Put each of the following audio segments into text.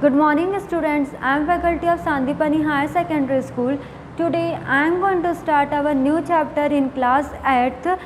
Good morning students, I am faculty of Sandipani Higher Secondary School. Today I am going to start our new chapter in class 8th.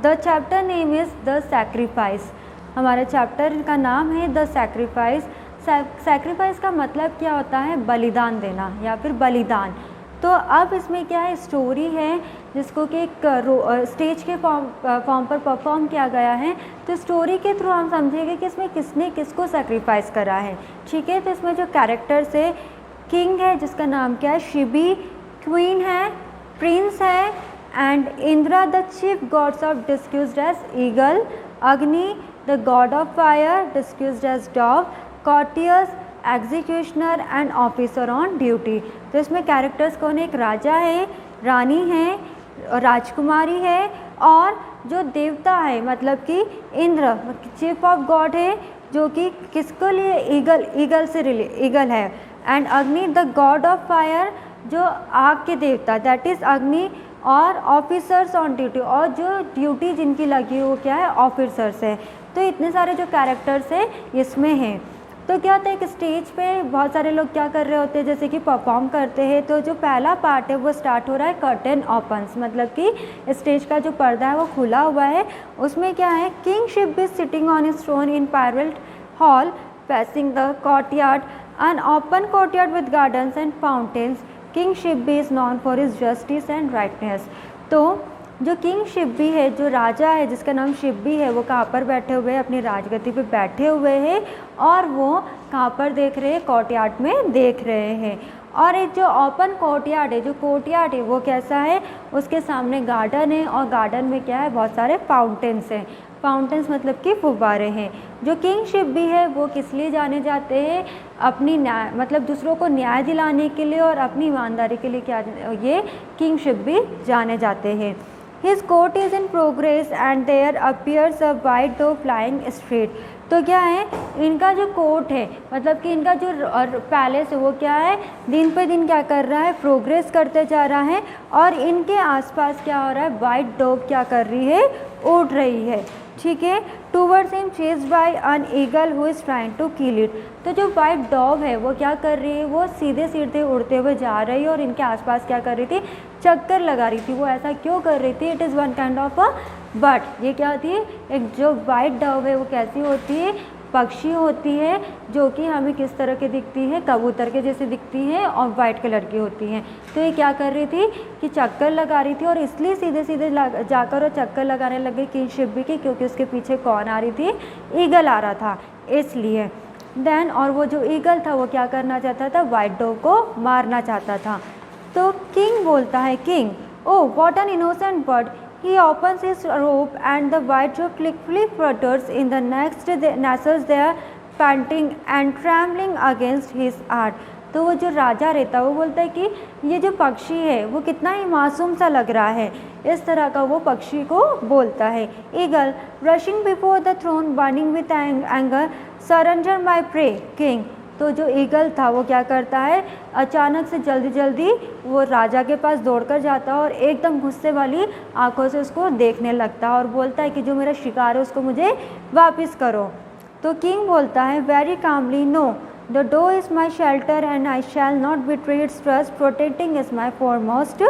The chapter name is The Sacrifice. हमारे chapter का नाम है the sacrifice. Sacrifice का मतलब क्या होता है? बलिदान देना या फिर बलिदान. तो अब इसमें क्या है, स्टोरी है जिसको कि एक स्टेज के फॉर्म पर परफॉर्म किया गया है. तो स्टोरी के थ्रू हम समझेंगे कि इसमें किसने किसको सेक्रीफाइस करा है. ठीक है, तो इसमें जो कैरेक्टर्स है, किंग है जिसका नाम क्या है शिबी, क्वीन है, प्रिंस है and Indra the chief gods of disguised as eagle, Agni the god of fire disguised as dog, courtiers executioner and officer on duty. तो इसमें कैरेक्टर्स कौन है? एक राजा है, रानी है, राजकुमारी है और जो देवता है मतलब कि इंद्र चीफ ऑफ गॉड है जो कि किसको लिए? ईगल से ईगल है. एंड अग्नि द गॉड ऑफ फायर जो आग के देवता दैट इज़ अग्नि, और ऑफिसर्स ऑन ड्यूटी और जो ड्यूटी जिनकी लगी वो क्या है? ऑफिसर्स है. तो इतने सारे जो कैरेक्टर्स है इसमें हैं. तो क्या होता है, एक स्टेज पे बहुत सारे लोग क्या कर रहे होते हैं, जैसे कि परफॉर्म करते हैं. तो जो पहला पार्ट है वो स्टार्ट हो रहा है कर्टेन ओपन्स, मतलब कि स्टेज का जो पर्दा है वो खुला हुआ है. उसमें क्या है, king Shibi is sitting on his throne in पायरवेल्ट hall facing the courtyard, an open courtyard with gardens and fountains. King Shibi is known for his justice and righteousness. तो जो किंग शिब्बी है, जो राजा है जिसका नाम शिब्बी है, वो कहाँ पर बैठे हुए हैं? अपनी राजगद्दी पे बैठे हुए हैं और वो कहाँ पर देख रहे हैं? कोर्टयार्ड में देख रहे हैं. और एक जो ओपन कोर्टयार्ड है, जो कोर्टयार्ड है वो कैसा है? उसके सामने गार्डन है और गार्डन में क्या है? बहुत सारे फाउंटेन्स हैं. फाउंटेन्स मतलब कि फुब्बारे हैं. जो किंग शिब्बी है वो किस लिए जाने जाते हैं? अपनी न्याय मतलब दूसरों को न्याय दिलाने के लिए और अपनी ईमानदारी के लिए क्या ये किंग शिब्बी जाने जाते हैं. His court is in progress and there appears a white dove flying straight. तो क्या है, इनका जो कोर्ट है मतलब कि इनका जो पैलेस है वो क्या है? दिन पे दिन क्या कर रहा है? प्रोग्रेस करते जा रहा है. और इनके आसपास क्या हो रहा है? वाइट डॉग क्या कर रही है? उड़ रही है. ठीक है. Towards him chased by an eagle who is trying to kill it. तो जो वाइट डॉग है वो क्या कर रही है? वो सीधे सीधे उड़ते हुए जा रही है और इनके आसपास क्या कर रही थी? चक्कर लगा रही थी. वो ऐसा क्यों कर रही थी? It is one kind of a but. ये क्या होती है? एक जो वाइट डॉग है वो कैसी होती है? पक्षी होती है जो कि हमें किस तरह की दिखती है? कबूतर के जैसे दिखती है और वाइट कलर की होती हैं. तो ये क्या कर रही थी कि चक्कर लगा रही थी और इसलिए सीधे सीधे जाकर वो चक्कर लगाने लगे किंग शिब्बी की, क्योंकि उसके पीछे कौन आ रही थी? ईगल आ रहा था इसलिए. देन और वो जो ईगल था वो क्या करना चाहता था? वाइट डॉग को मारना चाहता था. तो किंग बोलता है, king oh what an innocent bird. He opens his robe and the white dove quickly flutters in the next nestles there panting and trembling against his heart. तो वो जो राजा रहता है वो बोलता है कि ये जो पक्षी है वो कितना ही मासूम सा लग रहा है. इस तरह का वो पक्षी को बोलता है. Eagle rushing before the throne burning with anger surrender my prey king. तो जो ईगल था वो क्या करता है? अचानक से जल्दी जल्दी वो राजा के पास दौड़कर जाता है और एकदम गुस्से वाली आंखों से उसको देखने लगता है और बोलता है कि जो मेरा शिकार है उसको मुझे वापस करो. तो किंग बोलता है very calmly, no the dove is my shelter and I shall not betray its trust, protecting is my foremost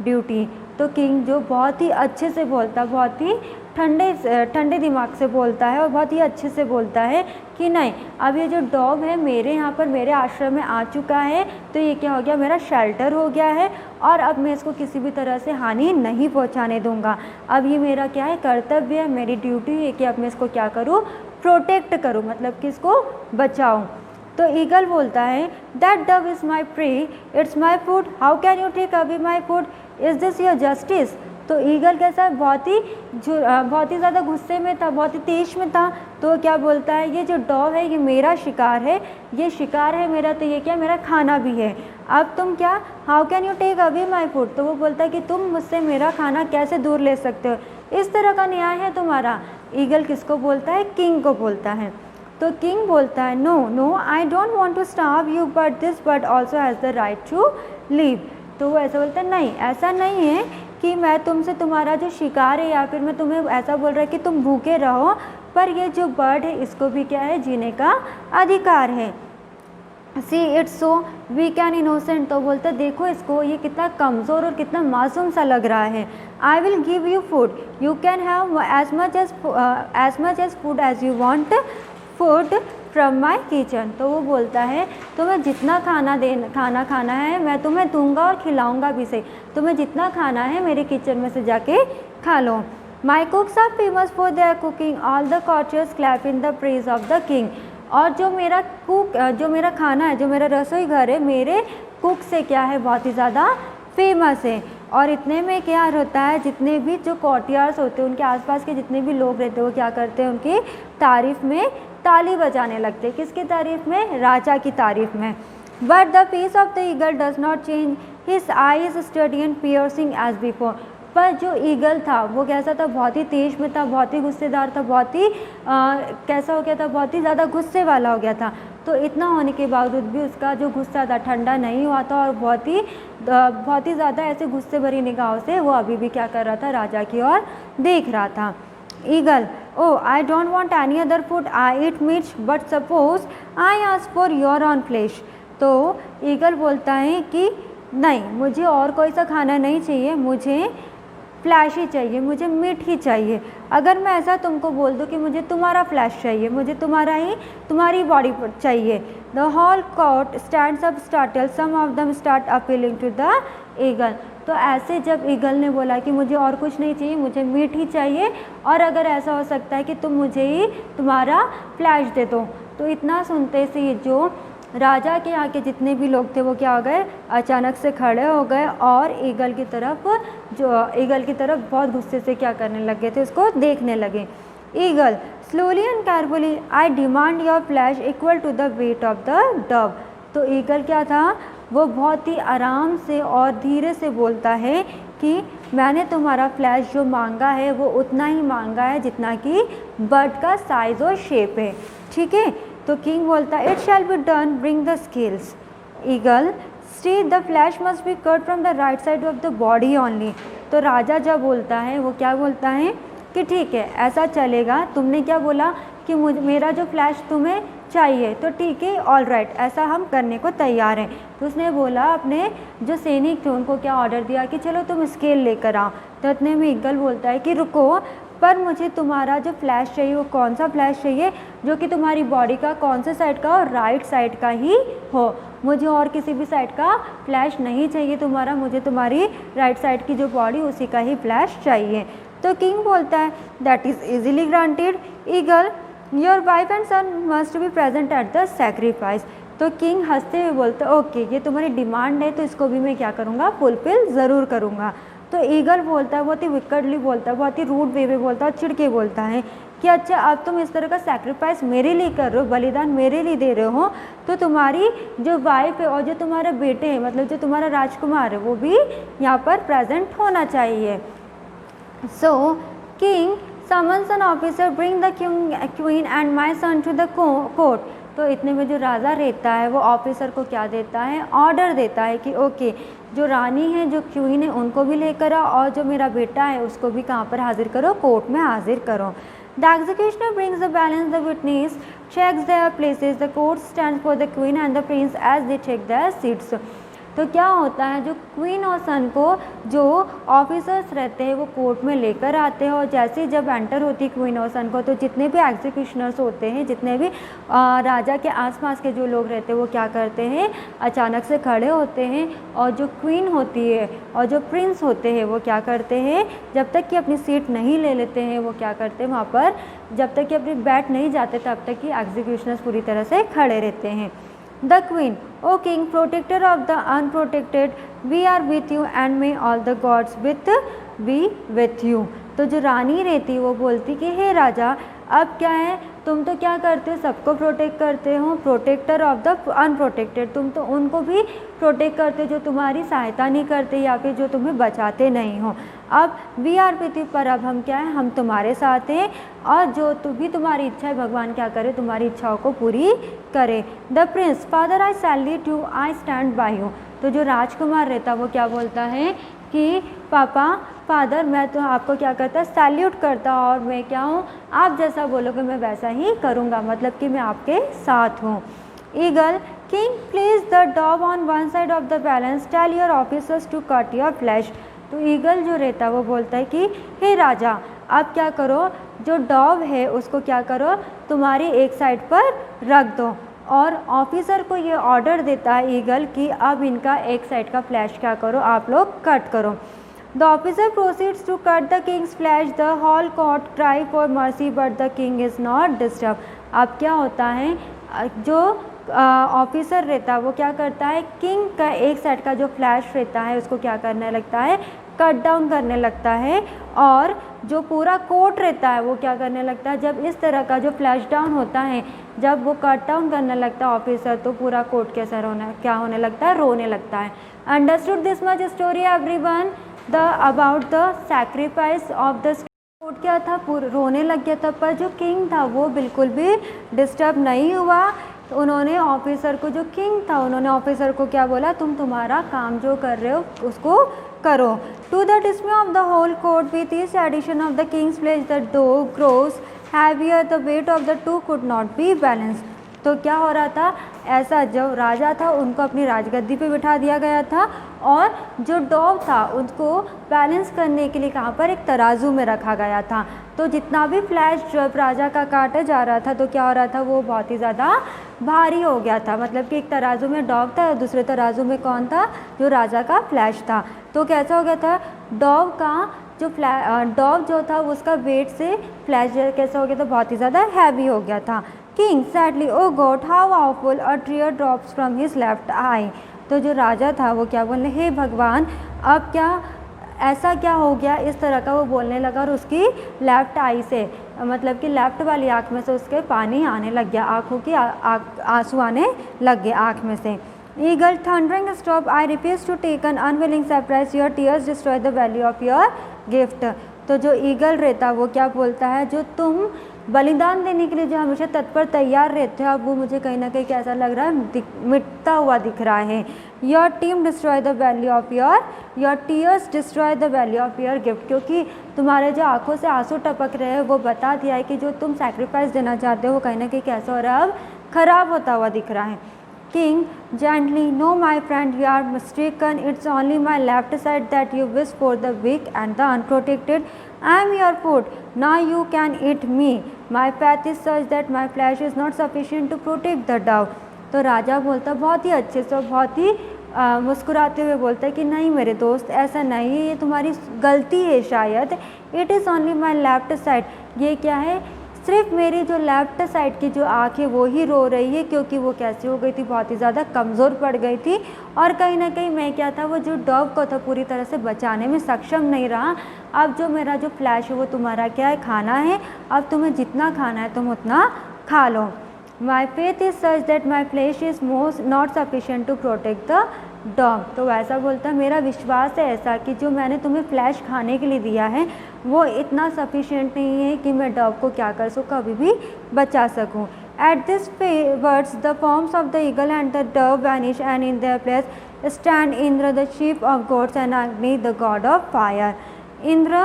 duty. तो किंग जो बहुत ही अच्छे से बोलता है, बहुत ही ठंडे दिमाग से बोलता है और बहुत ही अच्छे से बोलता है कि नहीं, अब ये जो डॉग है मेरे यहाँ पर मेरे आश्रम में आ चुका है तो ये क्या हो गया? मेरा शेल्टर हो गया है और अब मैं इसको किसी भी तरह से हानि नहीं पहुँचाने दूँगा. अब ये मेरा क्या है? कर्तव्य है, मेरी ड्यूटी है कि अब मैं इसको क्या करूँ? प्रोटेक्ट करूँ, मतलब कि इसको बचाऊँ. तो ईगल बोलता है that dove is my prey, it's my food, how can you take away my food, is this your justice. तो ईगल कैसा है? बहुत ही ज़्यादा गुस्से में था, बहुत ही तेज में था. तो क्या बोलता है? ये जो डॉग है ये मेरा शिकार है, ये शिकार है मेरा, तो ये क्या? मेरा खाना भी है. अब तुम क्या? How can you take away my food. तो वो बोलता है कि तुम मुझसे मेरा खाना कैसे दूर ले सकते हो? इस तरह का न्याय है तुम्हारा. ईगल किसको बोलता है? किंग को बोलता है. तो किंग बोलता है no no I don't want to starve you but this bird also has the right to live. तो वो ऐसा बोलता है नहीं, ऐसा नहीं है कि मैं तुमसे तुम्हारा जो शिकार है या फिर मैं तुम्हें ऐसा बोल रहा है कि तुम भूखे रहो, पर ये जो बर्ड है इसको भी क्या है? जीने का अधिकार है. See it's so weak and innocent, तो बोलते देखो इसको, ये कितना कमज़ोर और कितना मासूम सा लग रहा है। I will give you food, you can have as much as food as you want food from my kitchen. तो वो बोलता है तुम्हें जितना खाना खाना है मैं तुम्हें दूंगा और खिलाऊंगा भी सही, तुम्हें जितना खाना है मेरे किचन में से जाके खा लो। My cooks are famous for their cooking, all the courtiers clap in the praise of the king. और जो मेरा खाना है, जो मेरा रसोई घर है, मेरे कुक से क्या है, बहुत ही ज़्यादा फेमस है। और इतने में क्या होता है, जितने भी जो कॉर्टियर्स होते हैं, उनके आसपास के जितने भी लोग रहते हैं, वो क्या करते हैं, उनकी तारीफ़ में ताली बजाने लगते हैं। किसकी तारीफ़ में? राजा की तारीफ़ में। But the face of the eagle does not change, his eye is steady and piercing as before. पर जो ईगल था वो कैसा था, बहुत ही तेज में था, बहुत ही गुस्सेदार था, बहुत ही कैसा हो गया था, बहुत ही ज़्यादा गुस्से वाला हो गया था। तो इतना होने के बावजूद भी उसका जो गुस्सा था ठंडा नहीं हुआ था, और बहुत ही ज़्यादा ऐसे गुस्से भरी निगाहों से वो अभी भी क्या कर रहा था, राजा की ओर देख रहा था। Eagle, oh I don't want any other food, I eat meat, but suppose I ask for your own flesh. तो ईगल बोलता है कि नहीं, मुझे और कोई सा खाना नहीं चाहिए, मुझे फ्लैश ही चाहिए, मुझे मीट ही चाहिए। अगर मैं ऐसा तुमको बोल दूँ कि मुझे तुम्हारा फ्लैश चाहिए, मुझे तुम्हारी बॉडी पर चाहिए, the whole court stands up startled, some of them start appealing to the eagle. तो ऐसे जब ईगल ने बोला कि मुझे और कुछ नहीं चाहिए, मुझे मीट ही चाहिए, और अगर ऐसा हो सकता है कि तुम मुझे ही तुम्हारा फ्लैश दे दो, तो इतना सुनते से जो राजा के यहाँ के जितने भी लोग थे वो क्या हो गए, अचानक से खड़े हो गए और ईगल की तरफ बहुत गुस्से से क्या करने लगे थे, उसको देखने लगे। Eagle, slowly and carefully, I demand your flesh equal to the weight of the dove. तो ईगल क्या था, वो बहुत ही आराम से और धीरे से बोलता है कि मैंने तुम्हारा फ्लैश जो मांगा है वो उतना ही मांगा है जितना कि बर्ड का साइज़ और शेप है, ठीक है। तो किंग बोलता है, it shall be done, bring the scales. Eagle, see the flash must be cut from the right side of the body only. तो राजा जब बोलता है वो क्या बोलता है कि ठीक है ऐसा चलेगा, तुमने क्या बोला कि मेरा जो फ्लैश तुम्हें चाहिए, तो ठीक है, ऑल राइट, ऐसा हम करने को तैयार हैं। तो उसने बोला, अपने जो सैनिक थे उनको क्या ऑर्डर दिया कि चलो तुम स्केल लेकर आओ। तो इतने में ईगल बोलता है कि रुको, पर मुझे तुम्हारा जो फ्लैश चाहिए वो कौन सा फ्लैश चाहिए, जो कि तुम्हारी बॉडी का कौन से साइड का हो, राइट साइड का ही हो। मुझे और किसी भी साइड का फ्लैश नहीं चाहिए तुम्हारा, मुझे तुम्हारी राइट साइड की जो बॉडी उसी का ही फ्लैश चाहिए। तो किंग बोलता है, that is easily granted eagle, your wife and son must be present at the sacrifice. तो किंग हंसते हुए बोलते, ओके ये तुम्हारी डिमांड है तो इसको भी मैं क्या करूँगा, फुलफिल ज़रूर करूँगा। तो ईगल बोलता है, बहुत ही विकटली बोलता है, बहुत ही रूड वे में बोलता है, चिढ़ के बोलता है कि अच्छा अब तुम इस तरह का सैक्रिफाइस मेरे लिए कर रहे हो, बलिदान मेरे लिए दे रहे हो, तो तुम्हारी जो वाइफ है और जो तुम्हारे बेटे हैं, मतलब जो तुम्हारा राजकुमार है, वो भी यहाँ पर प्रेजेंट होना चाहिए। So king summons an officer, bring the queen and my son to the court. तो इतने में जो राजा रहता है वो ऑफिसर को क्या देता है, ऑर्डर देता है कि ओके जो रानी है, जो क्वीन है, उनको भी लेकर आओ, और जो मेरा बेटा है उसको भी कहाँ पर हाजिर करो, कोर्ट में हाजिर करो। The executioner brings the balance, the witness checks their places, the court stand for the queen and the prince as they check their seats. तो क्या होता है, जो क्वीन और सन को जो ऑफिसर्स रहते हैं वो कोर्ट में लेकर आते हैं, और जैसे ही जब एंटर होती क्वीन और सन को, तो जितने भी एग्जीक्यूशनर्स होते हैं, जितने भी राजा के आसपास के जो लोग रहते हैं, वो क्या करते हैं, अचानक से खड़े होते हैं, और जो क्वीन होती है और जो प्रिंस होते हैं वो क्या करते हैं, जब तक कि अपनी सीट नहीं ले लेते हैं, वो क्या करते हैं वहाँ पर, जब तक कि अपनी बैठ नहीं जाते तब तक कि एग्जीक्यूशनर्स पूरी तरह से खड़े रहते हैं। The queen, O king, protector of the unprotected, we are with you and may all the gods be with you। तो जो रानी रहती वो बोलती कि हे राजा, अब क्या है, तुम तो क्या करते हो, सबको प्रोटेक्ट करते हो, प्रोटेक्टर ऑफ द अनप्रोटेक्टेड, तुम तो उनको भी प्रोटेक्ट करते हो जो तुम्हारी सहायता नहीं करते या फिर जो तुम्हें बचाते नहीं हो। अब वी आर विथ यू, पर अब हम क्या है, हम तुम्हारे साथ हैं, और जो भी तुम्हारी इच्छा है भगवान क्या करे, तुम्हारी इच्छाओं को पूरी करे। The Prince, father I salute you, I stand by you. तो जो राजकुमार रहता वो क्या बोलता है कि पापा, फादर, मैं तो आपको क्या करता, सैल्यूट करता, और मैं क्या हूँ, आप जैसा बोलोगे मैं वैसा ही करूँगा, मतलब कि मैं आपके साथ हूँ। Eagle, king place the dove on one side of the balance, tell your officers to cut your flesh. तो ईगल जो रहता है वो बोलता है कि हे राजा, आप क्या करो, जो डॉव है उसको क्या करो, तुम्हारी एक साइड पर रख दो। और ऑफिसर को ये ऑर्डर देता है ईगल कि अब इनका एक साइड का फ्लैश क्या करो, आप लोग कट करो। The officer proceeds to cut the king's flesh, the whole court cry for mercy but the king is not disturb. अब क्या होता है, जो ऑफिसर रहता है वो क्या करता है, किंग का एक साइड का जो फ्लैश रहता है उसको क्या करने लगता है, कट डाउन करने लगता है। और जो पूरा कोर्ट रहता है वो क्या करने लगता है, जब इस तरह का जो फ्लैश डाउन होता है, जब वो कट डाउन करने लगता है ऑफिसर, तो पूरा कोर्ट कैसा क्या होने लगता है, रोने लगता है। Understood this much story everyone the about the sacrifice of the court क्या था, रोने लग गया था, पर जो किंग था वो बिल्कुल भी डिस्टर्ब नहीं हुआ। तो उन्होंने ऑफिसर को, जो किंग था, उन्होंने ऑफिसर को क्या बोला, तुम तुम्हारा काम जो कर रहे हो उसको करो। To the dismay of the whole court with this addition of the king's place the dove grows heavier, the weight of the two could not be balance. तो क्या हो रहा था, ऐसा जो राजा था उनको अपनी राजगद्दी पे बिठा दिया गया था, और जो डॉव था उसको बैलेंस करने के लिए कहाँ पर, एक तराजू में रखा गया था। तो जितना भी फ्लैश जब राजा का काटा जा रहा था तो क्या हो रहा था, वो बहुत ही ज़्यादा भारी हो गया था। मतलब कि एक तराजू में डॉव था और दूसरे तराजू में कौन था, जो राजा का फ्लैश था। तो कैसा हो गया था, डॉव का जो डॉव जो था उसका वेट से फ्लैश कैसा हो गया था, बहुत ही ज़्यादा हैवी हो गया था। King sadly O God how awful a tear drops from his left eye. तो जो राजा था वो क्या बोले, हे भगवान, अब क्या ऐसा क्या हो गया, इस तरह का वो बोलने लगा, और उसकी लेफ़्ट आई से, मतलब कि लेफ़्ट वाली आँख में से उसके पानी आने लग गया, आँखों की आंसू आने लग गए आँख में से। Eagle thundering stop, I refuse to take an unwilling surprise, your tears destroy the value of your gift. तो जो ईगल रहता वो क्या बोलता है, जो तुम बलिदान देने के लिए जो हमेशा तत्पर तैयार रहते हो, अब वो मुझे कहीं ना कहीं कैसा लग रहा है, मिटता हुआ दिख रहा है। Your team destroy the value of your tears destroy the value of your gift, क्योंकि तुम्हारे जो आंखों से आंसू टपक रहे हैं वो बता दिया है कि जो तुम सैक्रिफाइस देना चाहते हो वो कहीं ना कहीं कैसा हो रहा है, अब खराब होता हुआ दिख रहा है। King gently, no my friend, you are mistaken, it's only my left side that you wish for the weak and the unprotected. I am your food, now you can eat me. My path is such that my flesh is not sufficient to protect the dove. तो राजा बोलता बहुत ही अच्छे से, बहुत ही मुस्कुराते हुए बोलता है कि नहीं मेरे दोस्त, ऐसा नहीं है, ये तुम्हारी गलती है शायद। It is only my left side, ये क्या है, सिर्फ मेरी जो लेफ्ट साइड की जो आँख है वो ही रो रही है, क्योंकि वो कैसी हो गई थी, बहुत ही ज़्यादा कमज़ोर पड़ गई थी। और कहीं ना कहीं मैं क्या था, वो जो डॉव को था पूरी तरह से बचाने में सक्षम नहीं रहा। अब जो मेरा जो फ्लैश है वो तुम्हारा क्या है, खाना है, अब तुम्हें जितना खाना है तुम उतना खा लो। My faith is such that my flesh is most not sufficient to protect the dog. तो वैसा बोलता है, मेरा विश्वास है ऐसा कि जो मैंने तुम्हें फ्लैश खाने के लिए दिया है वो इतना सफिशिएंट नहीं है कि मैं डॉग को क्या कर सकूँ, कभी भी बचा सकूँ। At this words, the forms of the eagle and the dove vanish, and in their place stand Indra, the chief of gods, and Agni, the god of fire. Indra,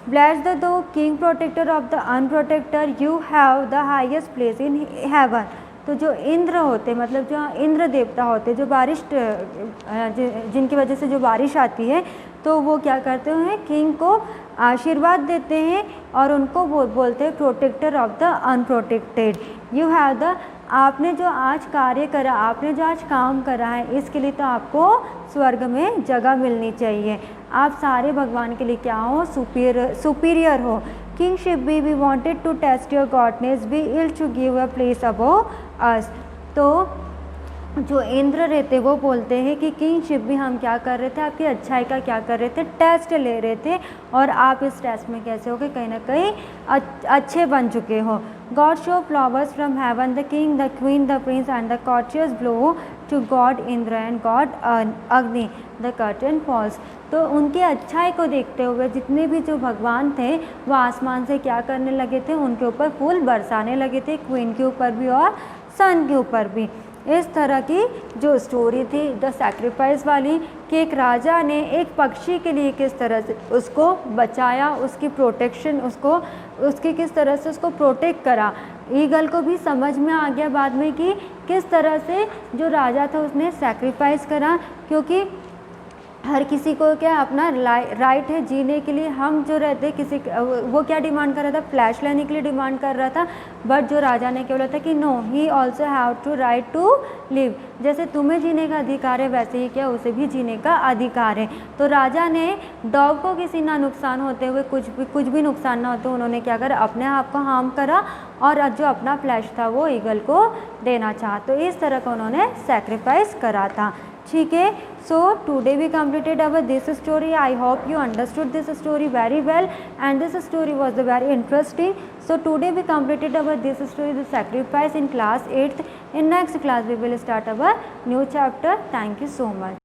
bless the thou king protector of the unprotected, you have the highest place in heaven. तो जो इंद्र होते, मतलब जो इंद्र देवता होते, जो बारिश जिनकी वजह से जो बारिश आती है, तो वो क्या करते हैं, किंग को आशीर्वाद देते हैं और उनको बोलते हैं protector of the unprotected. You have the, आपने जो आज कार्य करा, आपने जो आज काम करा है, इसके लिए तो आपको स्वर्ग में जगह मिलनी चाहिए। आप सारे भगवान के लिए क्या हो, सुपीरियर हो। Kingship be we wanted to test your goodness, be ill to give a place above us. तो जो इंद्र रहते वो बोलते हैं कि किंगशिप भी हम क्या कर रहे थे, आपकी अच्छाई का क्या कर रहे थे, टेस्ट ले रहे थे, और आप इस टेस्ट में कैसे हो गए, कहीं ना कहीं अच्छे बन चुके हो। God show flowers from heaven, the king, the queen, the prince and the courtiers bow to god Indra and god Agni, the curtain falls. तो उनकी अच्छाई को देखते हुए जितने भी जो भगवान थे वो आसमान से क्या करने लगे थे, उनके ऊपर फूल बरसाने लगे थे, क्वीन के ऊपर भी और सन के ऊपर भी। इस तरह की जो स्टोरी थी द सैक्रिफाइस वाली, कि एक राजा ने एक पक्षी के लिए किस तरह से उसको बचाया, उसकी प्रोटेक्शन, उसकी किस तरह से उसको प्रोटेक्ट करा। ईगल को भी समझ में आ गया बाद में कि किस तरह से जो राजा था उसने सैक्रिफाइस करा, क्योंकि हर किसी को क्या अपना राइट है जीने के लिए। हम जो रहते किसी वो क्या डिमांड कर रहा था, फ्लैश लेने के लिए डिमांड कर रहा था, बट जो राजा ने क्या बोला था कि no, he also have to right to live. जैसे तुम्हें जीने का अधिकार है वैसे ही क्या उसे भी जीने का अधिकार है। तो राजा ने डॉग को किसी ना नुकसान होते हुए कुछ भी नुकसान ना होते उन्होंने क्या करा, अपने आप को हार्म करा और जो अपना फ्लैश था वो ईगल को देना चाहा। तो इस तरह का उन्होंने सेक्रीफाइस करा था। ठीक है, so today we completed our this story. I hope you understood this story very well and this story was very interesting. So today we completed our this story, the sacrifice, in class 8th. In next class we will start our new chapter. Thank you so much.